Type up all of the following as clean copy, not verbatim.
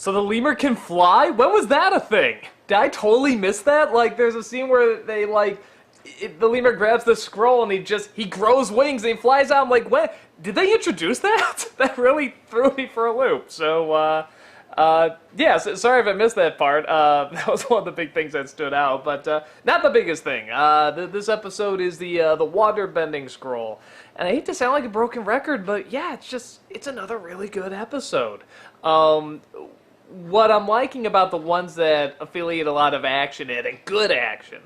So the lemur can fly? When was that a thing? Did I totally miss that? Like, there's a scene where they, like, the lemur grabs the scroll and he grows wings and he flies out. I'm like, when? Did they introduce that? That really threw me for a loop. So, yeah, sorry if I missed that part. That was one of the big things that stood out, but not the biggest thing. This episode is the Waterbending scroll. And I hate to sound like a broken record, but yeah, it's another really good episode. What I'm liking about the ones that affiliate a lot of action in, and good action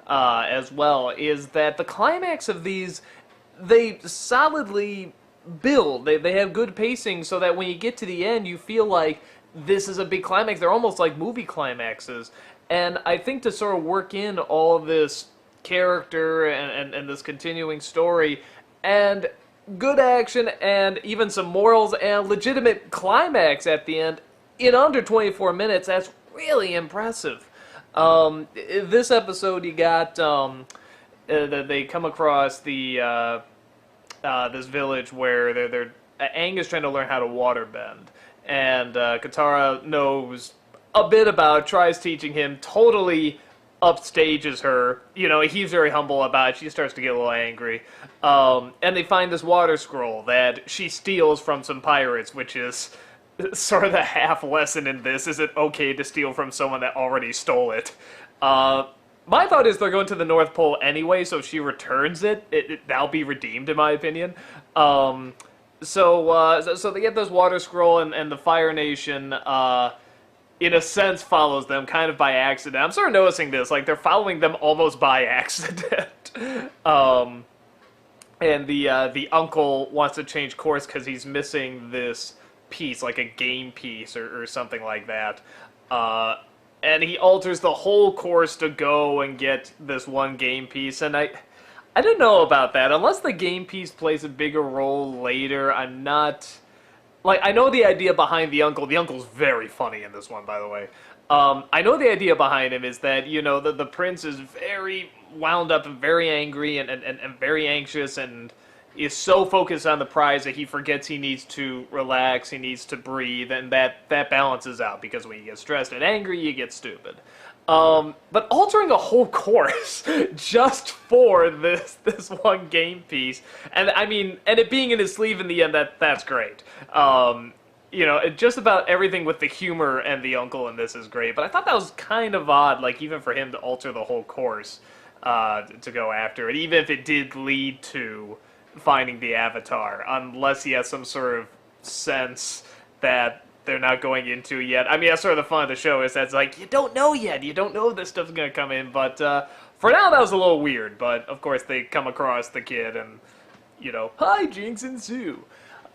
as well, is that the climax of these, they solidly build. They have good pacing so that when you get to the end, you feel like this is a big climax. They're almost like movie climaxes. And I think to sort of work in all this character and this continuing story, and good action, and even some morals, and legitimate climax at the end, in under 24 minutes, that's really impressive. This episode, you got, they come across the, this village where Aang is trying to learn how to waterbend. And Katara knows a bit about, tries teaching him, totally upstages her. You know, he's very humble about it. She starts to get a little angry. And they find this water scroll that she steals from some pirates, which is sort of the half lesson in this. Is it okay to steal from someone that already stole it? My thought is they're going to the North Pole anyway, so if she returns that'll be redeemed, in my opinion. So they get this water scroll, and the Fire Nation, in a sense, follows them, kind of by accident. I'm sort of noticing this, like, they're following them almost by accident. And the uncle wants to change course because he's missing this piece, like a game piece or something like that. And he alters the whole course to go and get this one game piece, and I don't know about that. Unless the game piece plays a bigger role later, I'm not... Like, I know the idea behind the uncle. The uncle's very funny in this one, by the way. I know the idea behind him is that, you know, the prince is very wound up and very angry and very anxious and is so focused on the prize that he forgets he needs to relax, he needs to breathe, and that balances out, because when you get stressed and angry, you get stupid. But altering a whole course just for this one game piece, and I mean, and it being in his sleeve in the end, that's great. You know, just about everything with the humor and the uncle in this is great, but I thought that was kind of odd, like, even for him to alter the whole course, to go after it, even if it did lead to finding the Avatar, unless he has some sort of sense that they're not going into yet. I mean, that's sort of the fun of the show, is that it's like, you don't know yet, you don't know if this stuff's gonna come in, but for now that was a little weird, but of course they come across the kid and, you know, hi, Jinx and Sue.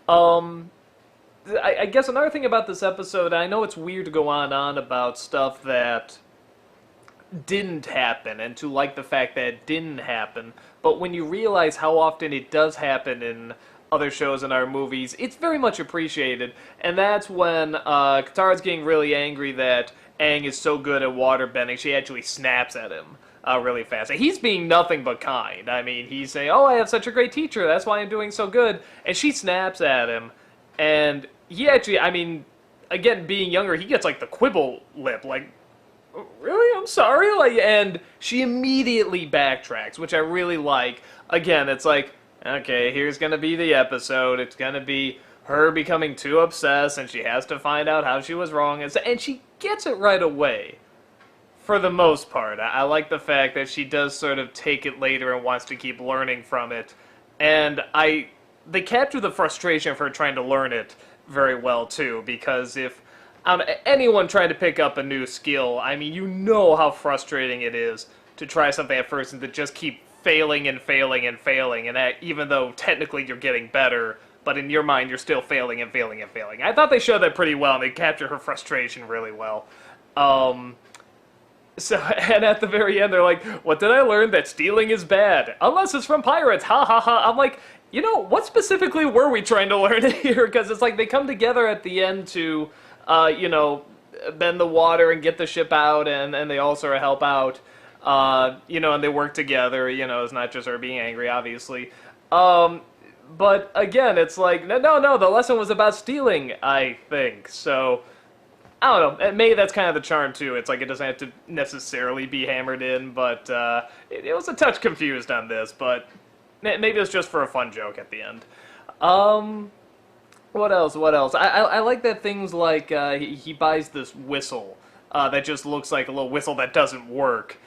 I guess another thing about this episode, I know it's weird to go on about stuff that didn't happen, and to like the fact that it didn't happen, but when you realize how often it does happen in other shows and our movies, it's very much appreciated, and that's when Katara's getting really angry that Aang is so good at waterbending, she actually snaps at him really fast. And he's being nothing but kind. I mean, he's saying, oh, I have such a great teacher, that's why I'm doing so good, and she snaps at him, and he actually, I mean, again, being younger, he gets like the quibble lip, like, really? I'm sorry? Like, and she immediately backtracks, which I really like. Again, it's like, okay, here's gonna be the episode. It's gonna be her becoming too obsessed, and she has to find out how she was wrong. And she gets it right away, for the most part. I like the fact that she does sort of take it later and wants to keep learning from it. And they capture the frustration of her trying to learn it very well, too, because if anyone trying to pick up a new skill, I mean, you know how frustrating it is to try something at first and to just keep failing and failing and failing, and that even though technically you're getting better, but in your mind you're still failing and failing and failing. I thought they showed that pretty well, and they captured her frustration really well. So, and at the very end they're like, what did I learn? That stealing is bad. Unless it's from pirates, ha ha ha. I'm like, you know, what specifically were we trying to learn here? Because it's like they come together at the end to, you know, bend the water and get the ship out, and they all sort of help out. You know, and they work together, you know, it's not just her being angry, obviously. But again, it's like, no, the lesson was about stealing, I think. So, I don't know. Maybe that's kind of the charm too. It's like it doesn't have to necessarily be hammered in, but it was a touch confused on this. But maybe it's just for a fun joke at the end. What else? What else? I like that things like he buys this whistle that just looks like a little whistle that doesn't work,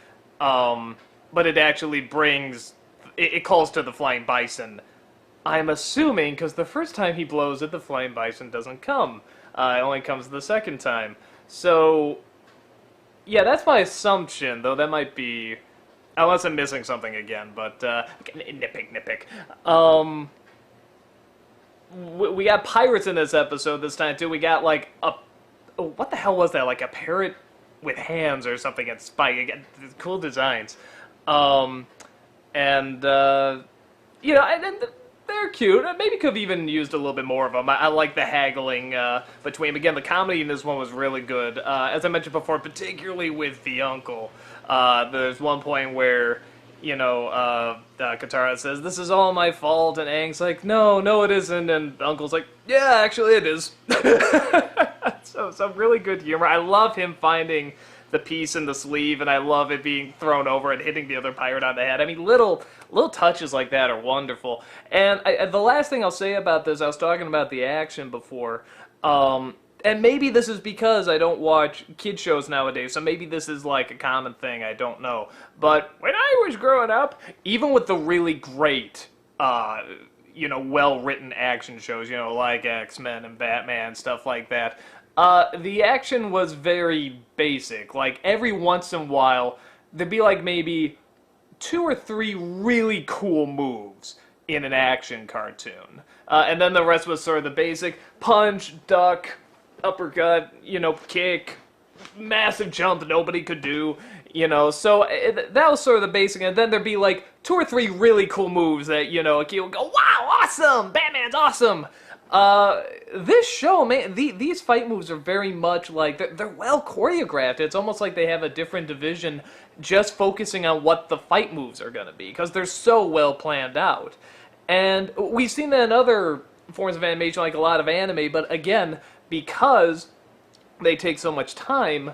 but it actually brings it calls to the flying bison. I'm assuming because the first time he blows it, the flying bison doesn't come. It only comes the second time. So, yeah, that's my assumption, though that might be... Unless I'm missing something again, but, nitpick. We got pirates in this episode this time, too. We got, like, what the hell was that? Like a parrot with hands or something and spike. Again, cool designs. You know, and they're cute. Maybe could have even used a little bit more of them. I like the haggling between them. Again, the comedy in this one was really good. As I mentioned before, particularly with the uncle. There's one point where, you know, Katara says, "This is all my fault," and Aang's like, no, it isn't. And the uncle's like, "Yeah, actually it is." So some really good humor. I love him finding the piece in the sleeve, and I love it being thrown over and hitting the other pirate on the head. I mean, little touches like that are wonderful. And the last thing I'll say about this, I was talking about the action before, and maybe this is because I don't watch kid shows nowadays, so maybe this is like a common thing, I don't know. But when I was growing up, even with the really great, you know, well-written action shows, you know, like X-Men and Batman, stuff like that, the action was very basic. Like, every once in a while, there'd be like maybe 2 or 3 really cool moves in an action cartoon. And then the rest was sort of the basic punch, duck, uppercut, you know, kick, massive jump nobody could do, you know. So that was sort of the basic, and then there'd be like 2 or 3 really cool moves that, you know, you would go, wow, awesome, Batman's awesome. This show, man, these fight moves are very much like, they're well choreographed. It's almost like they have a different division just focusing on what the fight moves are going to be, because they're so well planned out. And we've seen that in other forms of animation, like a lot of anime, but again, because they take so much time,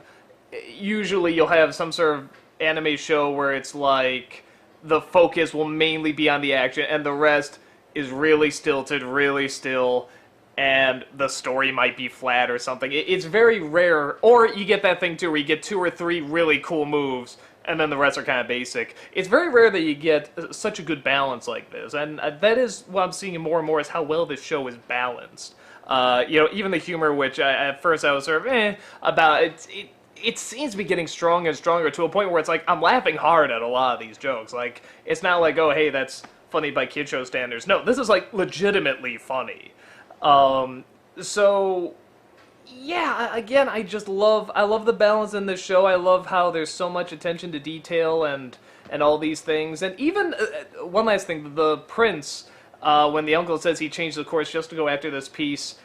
usually you'll have some sort of anime show where it's like, the focus will mainly be on the action, and the rest is really stilted, really still, and the story might be flat or something. It's very rare, or you get that thing too, where you get 2 or 3 really cool moves, and then the rest are kind of basic. It's very rare that you get such a good balance like this, and that is what I'm seeing more and more, is how well this show is balanced. You know, even the humor, which at first I was sort of about, it seems to be getting stronger and stronger to a point where it's like, I'm laughing hard at a lot of these jokes. Like, it's not like, oh, hey, that's funny by kid show standards. No, this is like legitimately funny. So yeah, again, I love the balance in this show. I love how there's so much attention to detail and all these things. And even one last thing, the prince, when the uncle says he changed the course just to go after this piece,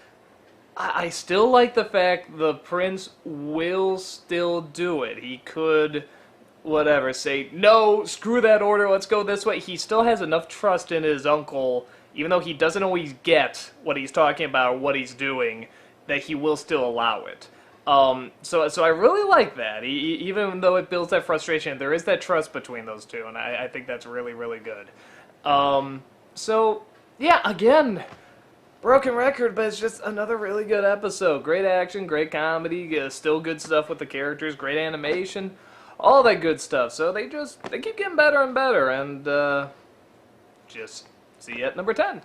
I still like the fact the prince will still do it. He could, whatever, say, no, screw that order, let's go this way. He still has enough trust in his uncle, even though he doesn't always get what he's talking about or what he's doing, that he will still allow it. So I really like that. Even though it builds that frustration, there is that trust between those two, and I think that's really, really good. So, yeah, again, broken record, but it's just another really good episode. Great action, great comedy, still good stuff with the characters, great animation, all that good stuff. So they keep getting better and better, and just see you at number 10.